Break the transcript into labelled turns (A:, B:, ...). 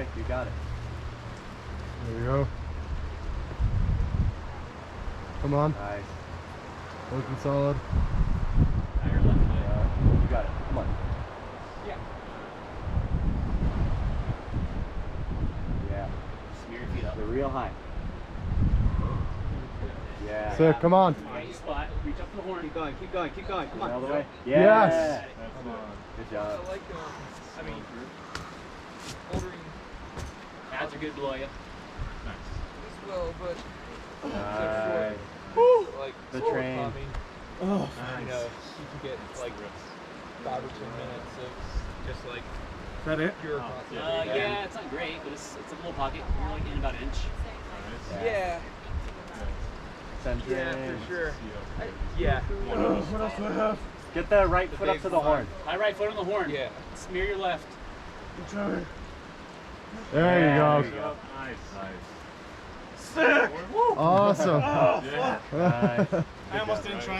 A: quick. You got it.
B: There you go. Come on.
A: Nice.
B: Looking solid.
C: Now you're left leg.
A: You got it. Come on.
C: Yeah.
A: Yeah.
C: Smear your feet up.
A: They're real high. Yeah.
B: Sick, come on.
C: Right spot. Reach up to the horn.
D: Keep going, keep going, keep going. Come on.
A: All the way.
B: Yes.
A: Yeah.
C: Come on.
A: Good job.
E: I like, I mean, bouldering
C: Pads are good below you.
E: as well, but
A: Nice.
E: like
A: The
E: slower
A: train.
E: climbing,
B: Oh,
E: you know, you can get like 5 or 10 minutes of just like
B: is that it?
E: pure concentrating.
C: Yeah, it's not great, but it's a little pocket. You're like in about an inch.
E: Yeah,
A: Center.
E: yeah, for sure. Yeah.
B: What else do I have?
A: Get the right foot up
E: big
A: to the horn.
C: High right foot on the horn.
E: Yeah.
C: Smear your left.
B: There
A: There
B: you
A: you
B: go.
A: go.
B: Awesome.
A: Nice.
F: I almost didn't try.